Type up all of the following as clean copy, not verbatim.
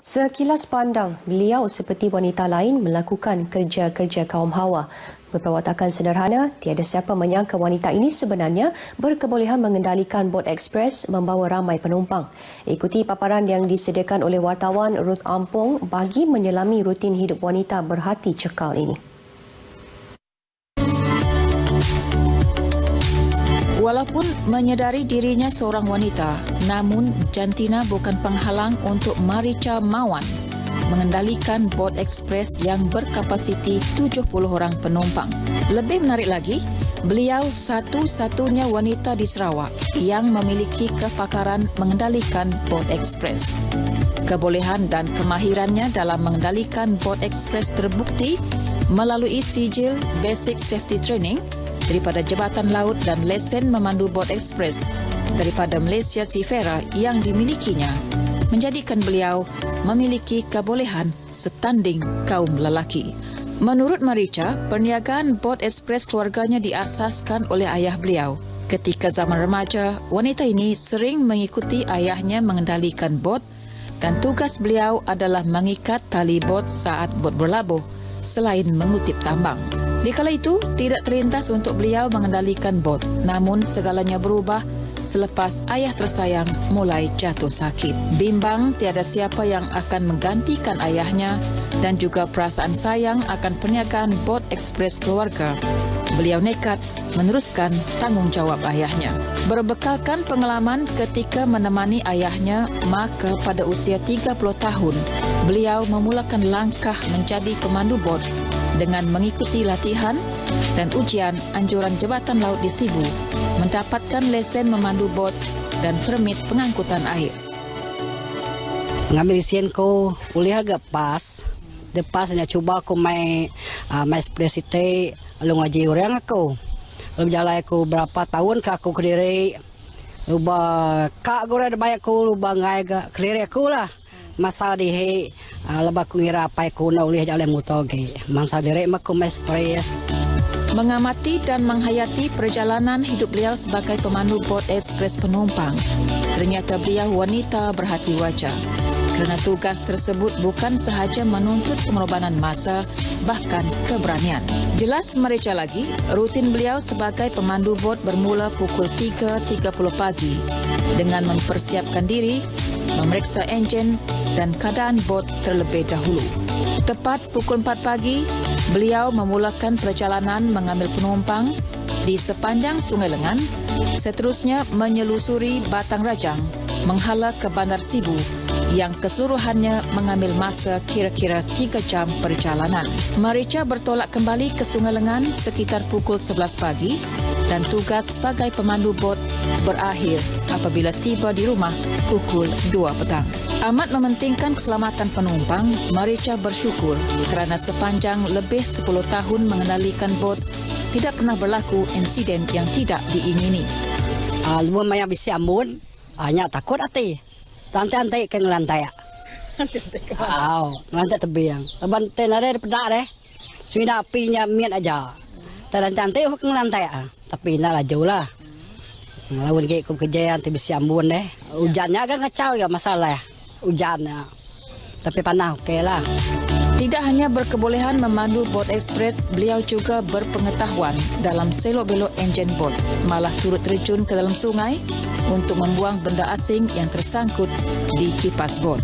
Sekilas pandang, beliau seperti wanita lain melakukan kerja-kerja kaum hawa. Berperwatakan sederhana, tiada siapa menyangka wanita ini sebenarnya berkebolehan mengendalikan bot ekspres membawa ramai penumpang. Ikuti paparan yang disediakan oleh wartawan Ruth Ampong bagi menyelami rutin hidup wanita berhati cekal ini. Walaupun menyedari dirinya seorang wanita, namun jantina bukan penghalang untuk Maricha Mawan mengendalikan bot ekspres yang berkapasiti 70 orang penumpang. Lebih menarik lagi, beliau satu-satunya wanita di Sarawak yang memiliki kepakaran mengendalikan bot ekspres. Kebolehan dan kemahirannya dalam mengendalikan bot ekspres terbukti melalui sijil Basic Safety Training daripada Jabatan Laut dan lesen memandu bot ekspres daripada Malaysia Seafarer yang dimilikinya, menjadikan beliau memiliki kebolehan setanding kaum lelaki. Menurut Maricha, perniagaan bot ekspres keluarganya diasaskan oleh ayah beliau. Ketika zaman remaja, wanita ini sering mengikuti ayahnya mengendalikan bot dan tugas beliau adalah mengikat tali bot saat bot berlabuh selain mengutip tambang. Di kala itu, tidak terlintas untuk beliau mengendalikan bot. Namun, segalanya berubah selepas ayah tersayang mulai jatuh sakit. Bimbang tiada siapa yang akan menggantikan ayahnya dan juga perasaan sayang akan perniagaan bot ekspres keluarga, beliau nekat meneruskan tanggungjawab ayahnya. Berbekalkan pengalaman ketika menemani ayahnya, maka pada usia 30 tahun, beliau memulakan langkah menjadi pemandu bot dengan mengikuti latihan dan ujian anjuran Jabatan Laut di Sibu, mendapatkan lesen memandu bot dan permit pengangkutan air. Ngambil lesen ko, kuliah agak pas. Depas nak cuba aku mai ekspres itu, lalu ngaji orang aku. Lalu berjalan aku berapa tahun ke aku kediri. Lupa kak aku ada banyak aku lupa ngai kediri aku lah. Masa dihe lebak ku ngira apa aku nak ulih jalan mutoge. Masa direk maku ekspres. Mengamati dan menghayati perjalanan hidup beliau sebagai pemandu bot ekspres penumpang, ternyata beliau wanita berhati wajah. Kerana tugas tersebut bukan sahaja menuntut pengorbanan masa, bahkan keberanian. Jelas Maricha lagi, rutin beliau sebagai pemandu bot bermula pukul 3.30 pagi dengan mempersiapkan diri, memeriksa enjin dan keadaan bot terlebih dahulu. Tepat pukul 4 pagi, beliau memulakan perjalanan mengambil penumpang di sepanjang Sungai Lengan, seterusnya menyelusuri Batang Rajang, menghala ke Bandar Sibu yang keseluruhannya mengambil masa kira-kira 3 jam perjalanan. Maricha bertolak kembali ke Sungai Lengan sekitar pukul 11 pagi dan tugas sebagai pemandu bot berakhir apabila tiba di rumah pukul 2 petang. Amat mementingkan keselamatan penumpang, Maricha bersyukur kerana sepanjang lebih 10 tahun mengendalikan bot, tidak pernah berlaku insiden yang tidak diingini. Lupa maya bisi ambun, hanya takut hati. Lantai-lantai ke ngelantai. Ngelantai tebing. Lebantai nare pedak deh. Sudah apinya mian aja. Lantai-lantai ke ngelantai. Tapi nak jauh lah. Lawan kayak kerja yang bisi ambun deh. Hujannya agak ngacau ya masalah. Hujannya. Tapi panah okey lah. Tidak hanya berkebolehan memandu bot ekspres, beliau juga berpengetahuan dalam selok-belok enjin bot, malah turut terjun ke dalam sungai untuk membuang benda asing yang tersangkut di kipas bot.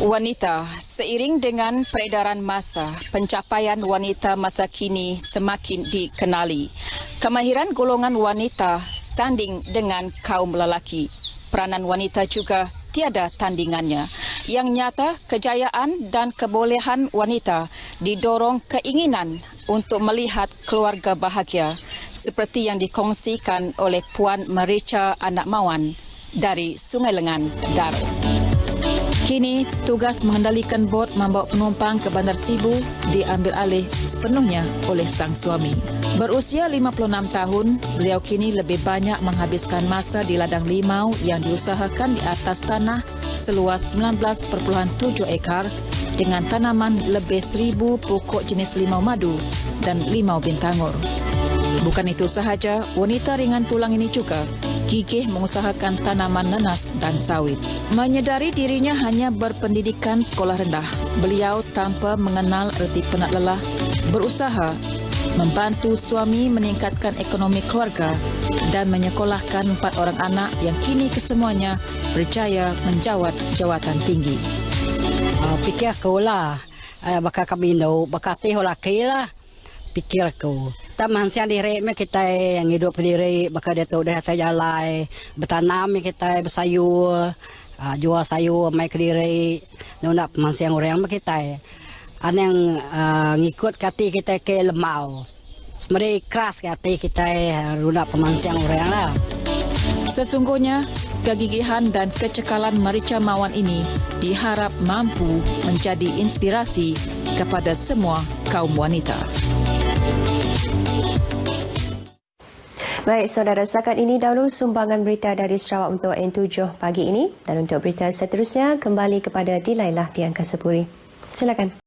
Wanita, seiring dengan peredaran masa, pencapaian wanita masa kini semakin dikenali. Kemahiran golongan wanita standing dengan kaum lelaki. Peranan wanita juga tiada tandingannya. Yang nyata, kejayaan dan kebolehan wanita didorong keinginan untuk melihat keluarga bahagia seperti yang dikongsikan oleh Puan Maricha Anak Mawan dari Sungai Lengan, Daro. Kini, tugas mengendalikan bot membawa penumpang ke Bandar Sibu diambil alih sepenuhnya oleh sang suami. Berusia 56 tahun, beliau kini lebih banyak menghabiskan masa di ladang limau yang diusahakan di atas tanah seluas 19.7 ekar dengan tanaman lebih 1,000 pokok jenis limau madu dan limau bintangur. Bukan itu sahaja, wanita ringan tulang ini juga gigih mengusahakan tanaman nanas dan sawit. Menyedari dirinya hanya berpendidikan sekolah rendah, beliau tanpa mengenal erti penat lelah, berusaha membantu suami meningkatkan ekonomi keluarga dan menyekolahkan 4 orang anak yang kini kesemuanya berjaya menjawat jawatan tinggi. Fikir aku lah, bakal kami no, bakal teh laki lah, fikir aku. Taman siang diri kita yang hidup diri, bakal dia tahu dah saya jalan, bertanam kita bersayur, jual sayur, mai ke diri, nak mansiang orang kita. Ada yang ngikut kati kita ke lemau. Sebenarnya keras kati kita nak pemansiang orang lah. Sesungguhnya, kegigihan dan kecekalan Maricha Mawan ini diharap mampu menjadi inspirasi kepada semua kaum wanita. Baik, saudara, setakat ini dahulu sumbangan berita dari Sarawak untuk N7 pagi ini. Dan untuk berita seterusnya, kembali kepada Dilailah di Angkasa Puri. Silakan.